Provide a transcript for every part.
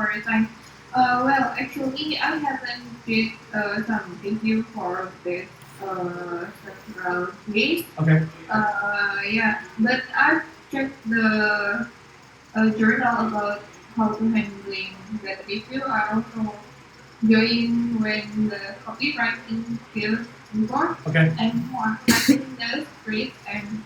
for your time. Well, actually, I haven't did some review for this structural case. Okay. Yeah, but I've checked the journal about how to handling that review. I also joined when the copywriting skills before, Okay. and more. I think that's great, and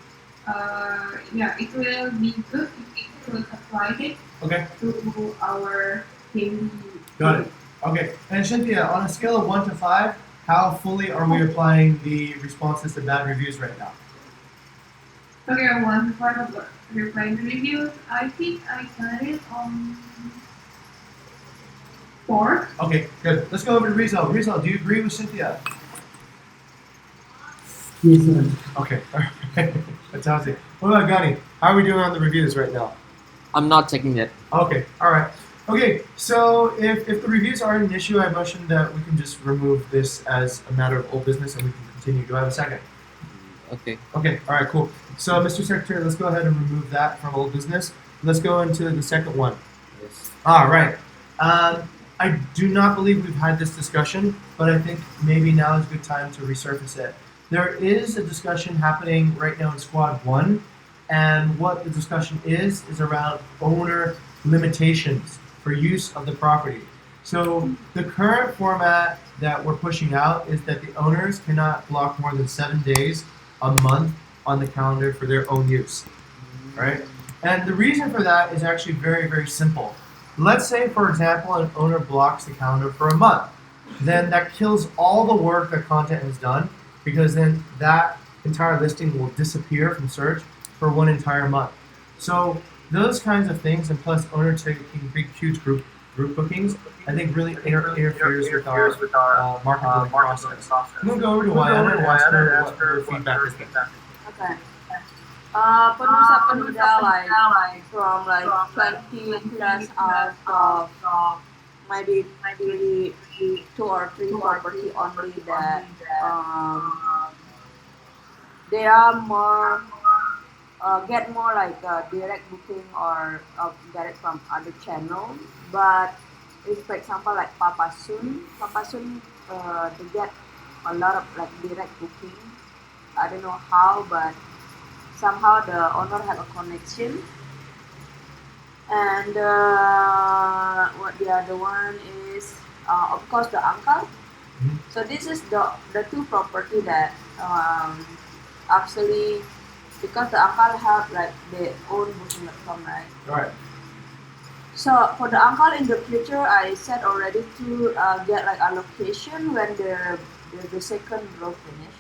yeah, it will be good if it will apply it Okay. to our daily. Got it. Okay. And Cynthia, on a scale of 1 to 5, how fully are we applying the responses to bad reviews right now? Okay, one part of the replying reviews. I think I got it on 4. Okay, good. Let's go over to Rizal. Rizal, do you agree with Cynthia? Yes, sir. Okay. Fantastic. What about Gani? How are we doing on the reviews right now? I'm not checking it. Okay, all right. Okay, so if the reviews aren't an issue, I motion that we can just remove this as a matter of old business and we can continue. Do I have a second? Okay. Okay, all right, cool. So, Mr. Secretary, let's go ahead and remove that from old business. Let's go into the second one. Yes. All right. I do not believe we've had this discussion, but I think maybe now is a good time to resurface it. There is a discussion happening right now in Squad 1, and what the discussion is around owner limitations for use of the property. So the current format that we're pushing out is that the owners cannot block more than 7 days a month on the calendar for their own use, right? And the reason for that is actually very, very simple. Let's say, for example, an owner blocks the calendar for a month. Then that kills all the work that content has done, because then that entire listing will disappear from search for one entire month. So those kinds of things, and plus owner taking big, huge group bookings, I think really interferes with our marketing process. I'm going to go over to Wayana and ask her what her feedback is. Okay. Penusa-penusa like from like 20 plus out of maybe 2 or 3 property only that they are more get more like direct booking or get it from other channel. But if for example like Papa Soon they get a lot of like direct booking. I don't know how, but somehow the owner have a connection. And what the other one is, of course, the uncle. Mhm. So this is the 2 property that actually, because the uncle have like their own booking.com, right? Right. So for the uncle in the future, I said already to get like allocation when the second row finish.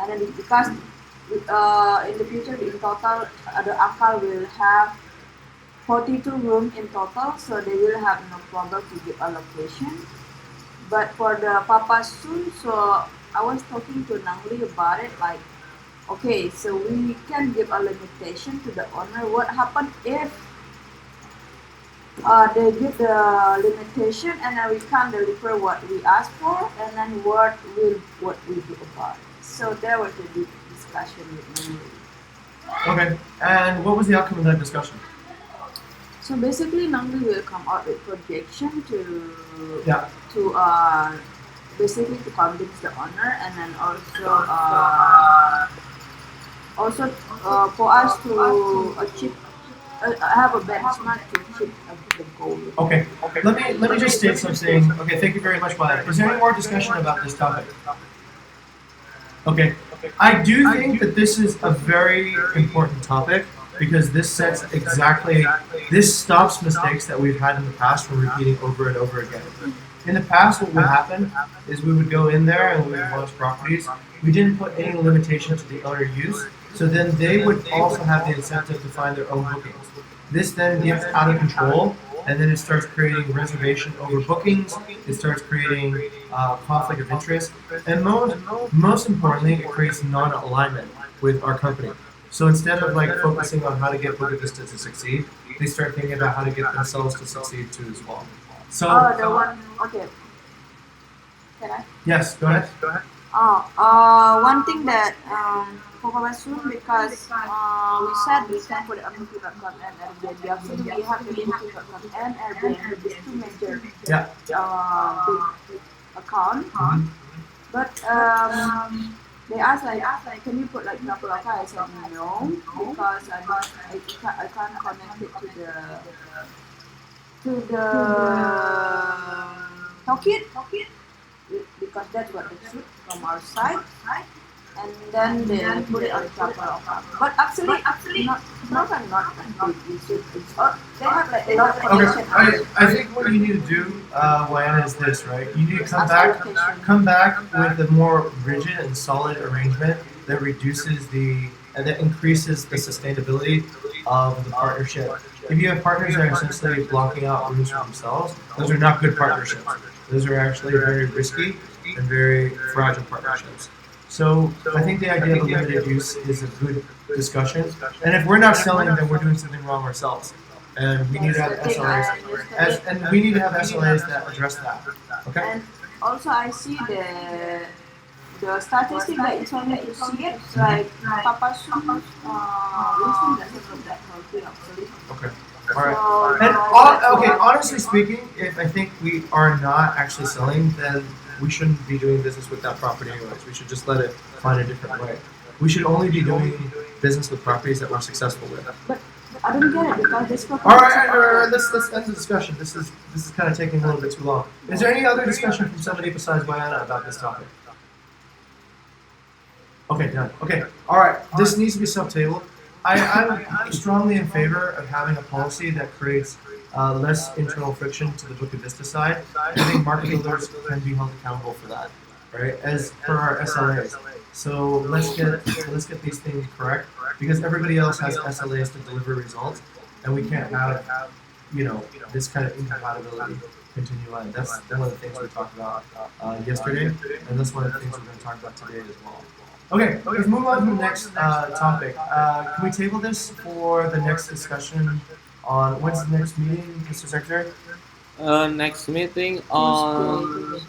And then because in the future, in total, the uncle will have 42 rooms in total, so they will have no problem to give allocation. But for the Papa Soon, so I was talking to Nangli about it, like, okay, so we can give a limitation to the owner. What happens if they give the limitation and then we can't deliver what we asked for, and then what we do about it? So there was a deep discussion with Nangli. Okay. And what was the outcome of that discussion? So basically, Nangli will come out with projection to Yeah. Basically to convince the owner, and then also for us to achieve have a benchmark to achieve the goal. Okay. Okay. Let me just state something. Okay. Thank you very much, Maya. Is there any more discussion about this topic? Okay. I do think that this is a very important topic because this this stops mistakes that we've had in the past from repeating over and over again. In the past, what would happen is we would go in there and we would launch properties. We didn't put any limitation to the owner use, so then they would also have the incentive to find their own bookings. This then gets out of control, and then it starts creating reservation over bookings. It starts creating conflict of interest, and most importantly, it creates non-alignment with our company. So instead of like focusing on how to get Book Vista to succeed, they start thinking about how to get themselves to succeed too as well. So The one, okay. Can I? yes, go ahead. One thing that for Papa soon because we said we can put it on booking.com and Airbnb. Actually, we have the booking.com and Airbnb, these two major Yeah. big account. Mhm. But they asked like, can you put like Traveloka? I said no because I can't connect it to the toolkit because that's what they shoot from our side. And then they put it on Traveloka. But actually not it's they have like a lot of Okay, connection. I think what you need to do, Wayana, is this, right? You need to come back with a more rigid and solid arrangement that reduces that increases the sustainability of the partnership. If you have partners that are essentially blocking out rooms for themselves, those are not good partnerships. Those are actually very risky and very fragile partnerships. So I think the idea of a limited use is a good discussion. And if we're not selling, then we're doing something wrong ourselves. And we need to have SLAs, and we need to have SLAs that address that. Okay. And also I see the statistic that you told me to see it, like Papa Su's listing doesn't look that healthy actually. Okay. All right. So, And okay, honestly speaking, if I think we are not actually selling, then we shouldn't be doing business with that property anyways. We should just let it find a different way. We should only be doing business with properties that we're successful with. But I don't get it because this property. All right. Let's end the discussion. This is kind of taking a little bit too long. Is there any other discussion from somebody besides Diana about this topic? Okay, done. Okay, all right. This needs to be sub-tabled. I'm strongly in favor of having a policy that creates less internal friction to the Book of Vista side. I think market builders can be held accountable for that, right? As per our SLAs. So let's get these things correct because everybody else has SLAs to deliver results, and we can't have this kind of incompatibility continue on. That's one of the things we talked about yesterday, and that's one of the things we're going to talk about today as well. Okay, let's move on to the next topic. Can we table this for the next discussion on when's the next meeting, Mr. Secretary? Next meeting on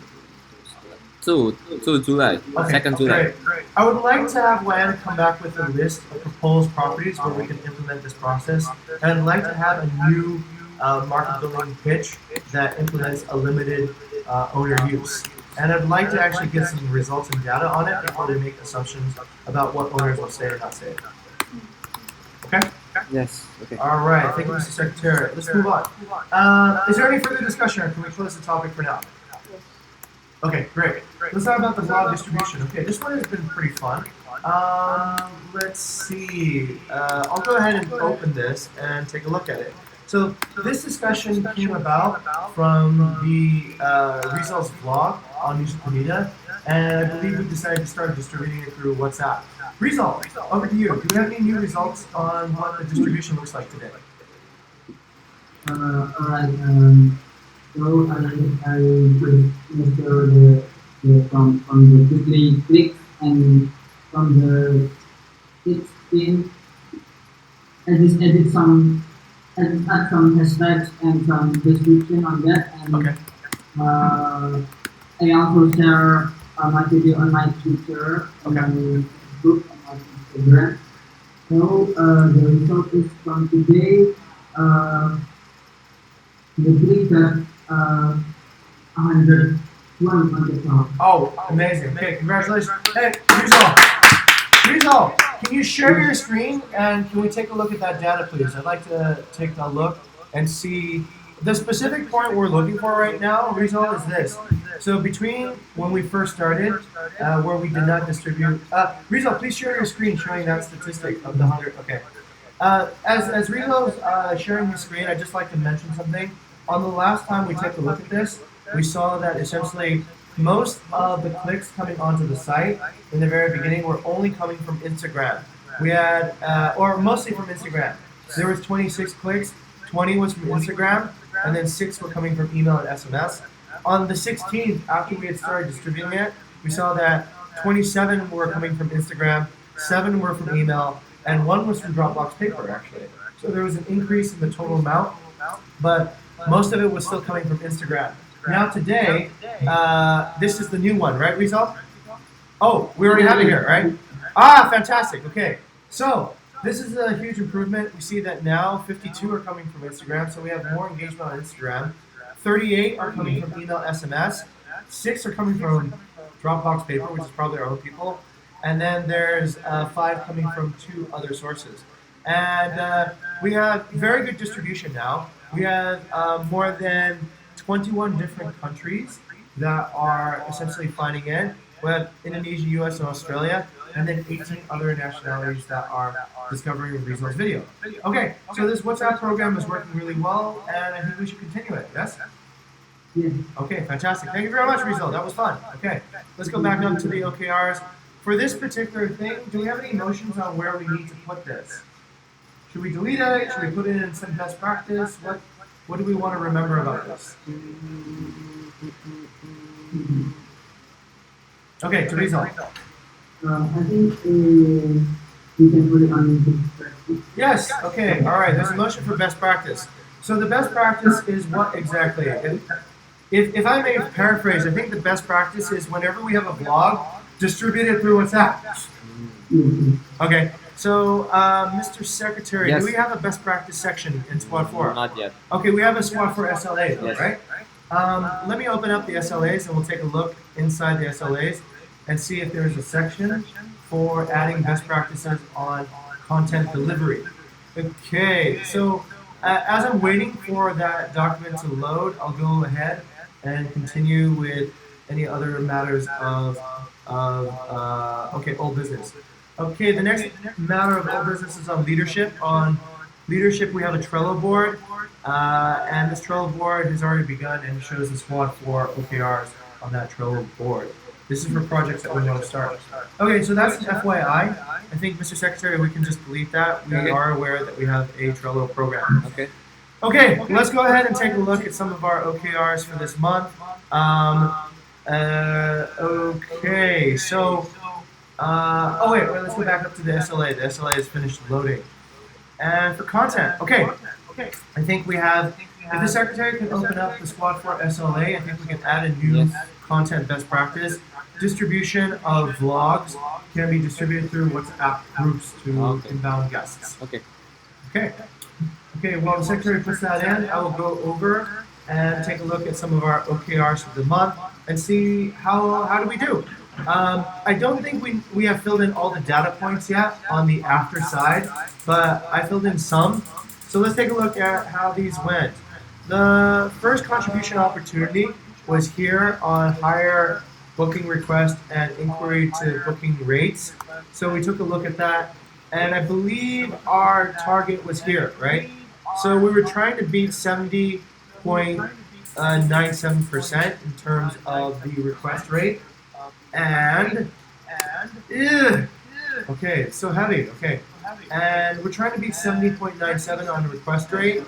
2 July, Okay, 2nd July. great. I would like to have Lan come back with a list of proposed properties where we can implement this process, and I'd like to have a new market building pitch that implements a limited owner use. And I'd like to actually get some results and data on it before we make assumptions about what owners will say or not say. Okay? Yes. Okay. All right. Thank you, Mr. Secretary. Let's move on. Is there any further discussion, or can we close the topic for now? Okay, great. Let's talk about the blog distribution. Okay, this one has been pretty fun. Let's see. I'll go ahead and open this and take a look at it. So this discussion came about from the Rizal's blog on Music Bonita, and I believe we decided to start distributing it through WhatsApp. Rizal, over to you. Do we have any new results on what the distribution looks like today? Alright, so I will measure from the quickly clicks and from the 16 I just add some hashtags and some description on that, and Okay. I also share my video on my Twitter, on my Facebook, on my Instagram. So the result is from today. The click that 101 on the top. Oh, amazing. Okay, congratulations. Hey, Rizal, can you share your screen and can we take a look at that data, please? I'd like to take a look and see the specific point we're looking for right now, Rizal, is this. So between when we first started, where we did not distribute, Rizal, please share your screen showing that statistic of the 100. Okay. As Rizal's sharing his screen, I'd just like to mention something. On the last time we took a look at this, we saw that essentially most of the clicks coming onto the site in the very beginning were only coming from Instagram. We had, or mostly from Instagram. There was 26 clicks, 20 was from Instagram, and then 6 were coming from email and SMS. On the 16th, after we had started distributing it, we saw that 27 were coming from Instagram, 7 were from email, and 1 was from Dropbox Paper, actually. So there was an increase in the total amount, but most of it was still coming from Instagram. Now today, this is the new one, right, Rizal? Oh, we already have it here, right? Ah, fantastic. Okay. So this is a huge improvement. We see that now 52 are coming from Instagram, so we have more engagement on Instagram. 38 are coming from email SMS. 6 are coming from Dropbox Paper, which is probably our own people. And then there's 5 coming from 2 other sources. And we have very good distribution now. We have more than 21 different countries that are essentially finding in. We have Indonesia, US, and Australia, and then 18 other nationalities that are discovering Rizal's video. Okay, so this WhatsApp program is working really well, and I think we should continue it, yes? Yes. Okay, fantastic. Thank you very much, Rizal. That was fun. Okay, let's go back up to the OKRs. For this particular thing, do we have any notions on where we need to put this? Should we delete it? Should we put it in some best practice? What do we want to remember about this? Okay, to Rizal. I think you can put it on the practice. Yes, okay, all right, there's a motion for best practice. So the best practice is what exactly? If I may paraphrase, I think the best practice is whenever we have a blog, distribute it through WhatsApp. Okay, so Mr. Secretary, Yes. do we have a best practice section in Squad 4? Not yet. Okay, we have a Squad 4 SLA though, Yes. right? Let me open up the SLAs and we'll take a look inside the SLAs and see if there's a section for adding best practices on content delivery. Okay, so as I'm waiting for that document to load, I'll go ahead and continue with any other matters of old business. Okay, the next matter of old business is on leadership. On leadership, we have a Trello board, and this Trello board has already begun and shows the squad for OKRs on that Trello board. This is for projects that we want to start. Okay, so that's an FYI. I think, Mr. Secretary, we can just delete that. We Okay. are aware that we have a Trello program. Okay. Okay, let's go ahead and take a look at some of our OKRs for this month. Okay, so, oh wait, let's go back up to the SLA. The SLA is finished loading. And for content, okay, I think we have, if the Secretary can open up the Squad 4 SLA, I think we can add a new Yes. content best practice. Distribution of vlogs can be distributed through WhatsApp groups to Okay. inbound guests. Okay. Okay. Okay, while the Secretary puts that in, I will go over and take a look at some of our OKRs for the month and see how do we do. I don't think we have filled in all the data points yet on the after side, but I filled in some. So let's take a look at how these went. The first contribution opportunity was here on higher booking request and inquiry to booking rates. So we took a look at that, and I believe our target was here, right? So we were trying to beat 70.97% in terms of the request rate, and okay, it's so heavy. Okay, and we're trying to beat 70.97 on the request rate,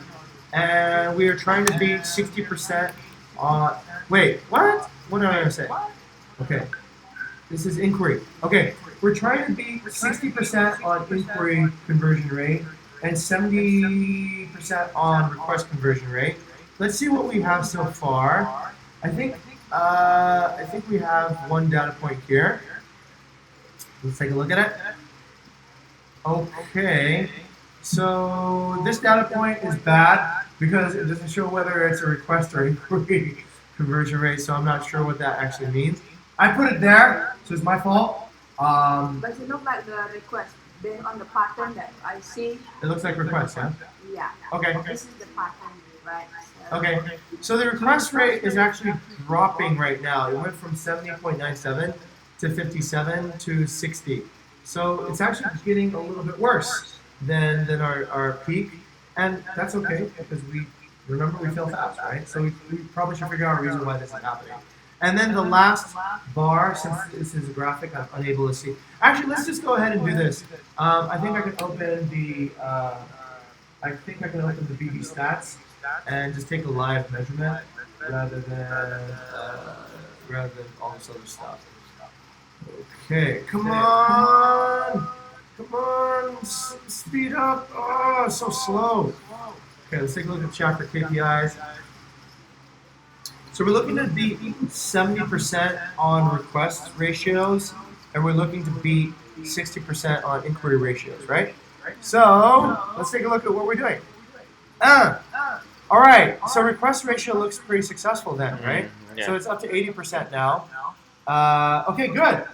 and we are trying to beat 60% on. Wait, what? What did I gonna say? Okay, this is inquiry. Okay, we're trying to beat 60% on inquiry conversion rate and 70% on request conversion rate. Let's see what we have so far. I think we have one data point here. Let's take a look at it. Okay, so this data point is bad because it doesn't show whether it's a request or inquiry conversion rate, so I'm not sure what that actually means. I put it there, so it's my fault. But it looks like the request based on the pattern that I see. It looks like request, yeah? Yeah. Okay. This is the pattern, right? So Okay, so the request rate is actually dropping right now. It went from 70.97 to 57 to 60. So it's actually getting a little bit worse than our peak. And that's okay because we fail fast, right? So we probably should figure out a reason why this is happening. And then the last bar, since this is a graphic, I'm unable to see. Actually, let's just go ahead and do this. I think I can open the BB stats and just take a live measurement rather than all this other stuff. Okay, come on, speed up. Oh, it's so slow. Okay, let's take a look at chapter KPIs. So we're looking to beat 70% on request ratios and we're looking to beat 60% on inquiry ratios, right? So let's take a look at what we're doing. All right, so request ratio looks pretty successful then, right? Yeah. So it's up to 80% now. Okay, good.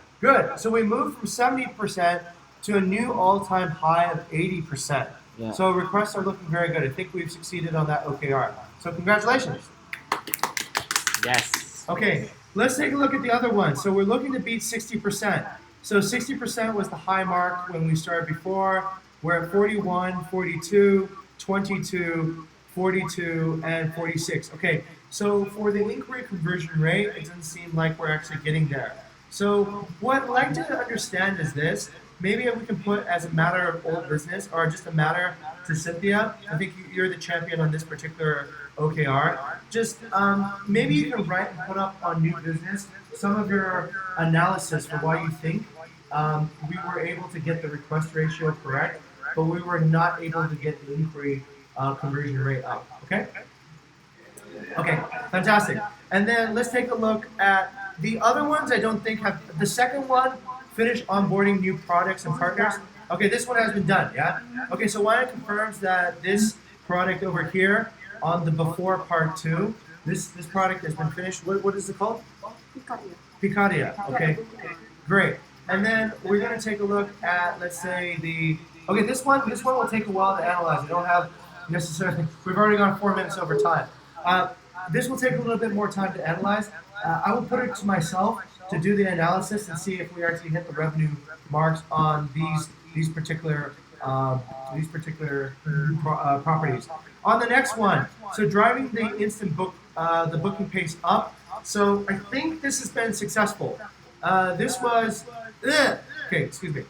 So we moved from 70% to a new all-time high of 80%. Yeah. So requests are looking very good. I think we've succeeded on that OKR. So congratulations. Yes. Okay, let's take a look at the other one. So we're looking to beat 60%. So 60% was the high mark when we started before. We're at 41, 42, 22, 42, and 46. Okay, so for the inquiry conversion rate, it doesn't seem like we're actually getting there. So what I'd like to understand is this. Maybe we can put as a matter of old business or just a matter to Cynthia. I think you're the champion on this particular OKR. Just maybe you can write and put up on new business some of your analysis for why you think we were able to get the request ratio correct, but we were not able to get the inquiry conversion rate up. Okay? Okay, fantastic. And then let's take a look at the other ones. I don't think have the second one, finish onboarding new products and partners. Okay, this one has been done, yeah? Okay, so why it confirms that this product over here on the before part 2, this product has been finished. What is it called? Picadia. Okay, great. And then we're going to take a look at, let's say, okay, this one will take a while to analyze. I don't have necessarily, we've already gone 4 minutes over time. This will take a little bit more time to analyze. I will put it to myself to do the analysis and see if we actually hit the revenue marks on these particular properties. On the next one, so driving the instant book, the booking pace up. So I think this has been successful. This was, okay, excuse me.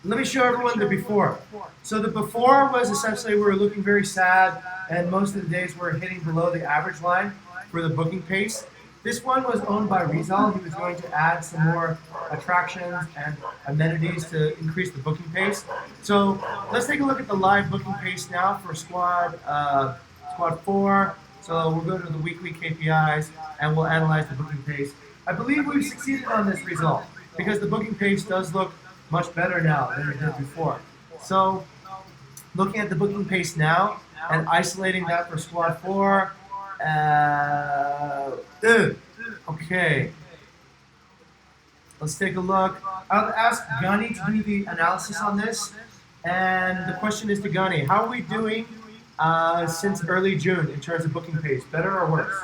Let me show everyone the before. So the before was essentially we were looking very sad, and most of the days we were hitting below the average line for the booking pace. This one was owned by Rizal. He was going to add some more attractions and amenities to increase the booking pace. So let's take a look at the live booking pace now for squad 4. So we'll go to the weekly KPIs and we'll analyze the booking pace. I believe we've succeeded on this result because the booking pace does look much better now than it did before. So looking at the booking pace now and isolating that for squad 4. Okay. Let's take a look. I'll ask Gani to do the analysis on this. And the question is to Gani, how are we doing since early June in terms of booking pace? Better or worse?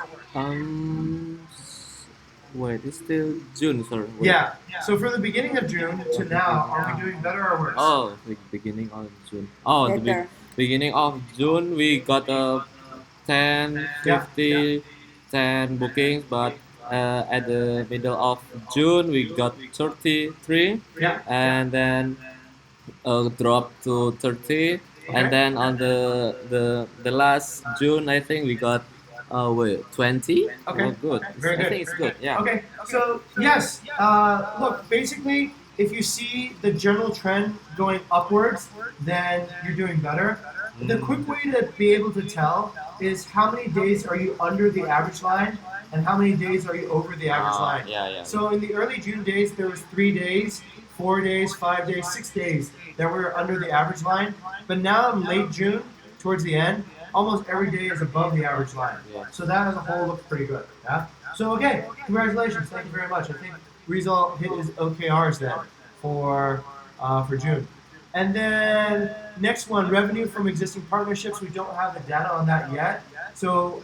Wait, it's still June, sorry. Wait. Yeah. So from the beginning of June to now, are we doing better or worse? Oh, the beginning of June. Oh, the beginning of June, we got 10, 50, 10 bookings, but at the middle of June, we got 33, and then dropped to 30, and then on the last June, I think we got 20. Okay. Oh, good. Very good. I think it's good. Yeah. Okay. So yes, look, basically, if you see the general trend going upwards, then you're doing better. The quick way to be able to tell is how many days are you under the average line and how many days are you over the average line. Yeah. So in the early June days, there was 3 days, 4 days, 5 days, 6 days that were under the average line. But now in late June, towards the end, almost every day is above the average line. Yeah. So that as a whole looks pretty good. Yeah. So okay, congratulations. Thank you very much. I think Rizal hit his OKRs then for June. And then next one, revenue from existing partnerships. We don't have the data on that yet. So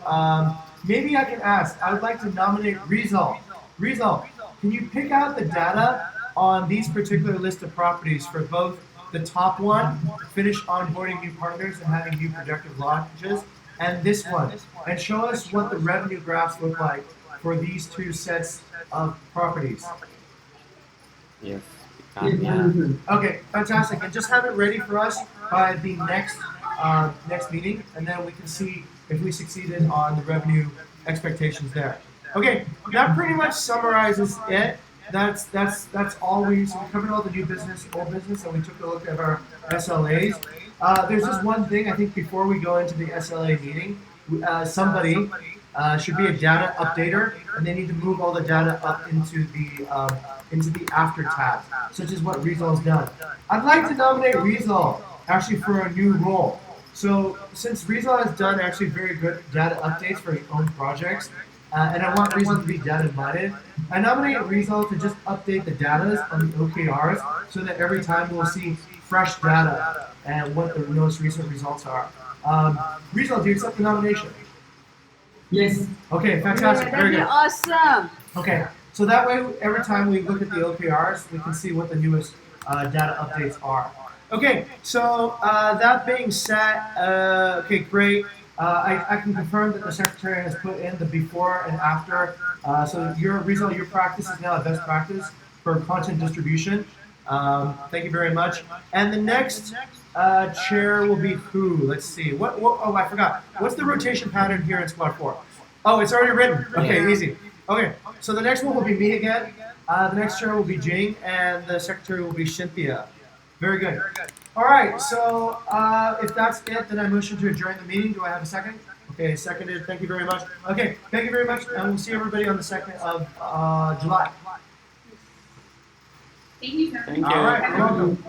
maybe I can ask. I would like to nominate Rizal. Rizal, can you pick out the data on these particular list of properties for both the top one, finish onboarding new partners and having new productive launches, and this one, and show us what the revenue graphs look like for these 2 sets of properties. Yes. Okay, fantastic. And just have it ready for us by the next meeting, and then we can see if we succeeded on the revenue expectations there. Okay, that pretty much summarizes it. That's all we covered all the new business, old business, and we took a look at our SLAs. There's just one thing I think before we go into the SLA meeting, somebody should be a data updater, and they need to move all the data up into the after tab, such as what Rizal has done. I'd like to nominate Rizal actually for a new role. So since Rizal has done actually very good data updates for his own projects, and I want Rizal to be data minded, I nominate Rizal to just update the data on the OKRs so that every time we'll see fresh data and what the most recent results are. Rizal, do you accept the nomination? Yes. Okay, Yeah, fantastic, that'd very be good. awesome. Okay, so that way, every time we look at the OKRs, we can see what the newest data updates are. Okay, so that being said, okay, great. I can confirm that the secretary has put in the before and after. So your result, your practice is now a best practice for content distribution. Thank you very much. And the next chair will be who? Let's see. What? Oh, I forgot. What's the rotation pattern here in Squad 4? Oh, it's already written. Okay, Yeah. easy. Okay, so the next one will be me again. The next chair will be Jing, and the secretary will be Cynthia. Very good. All right, so if that's it, then I motion to adjourn the meeting. Do I have a second? Okay, seconded. Thank you very much. Okay, thank you very much, and we'll see everybody on the 2nd of July. Thank you, sir. Thank All you. right, you're welcome.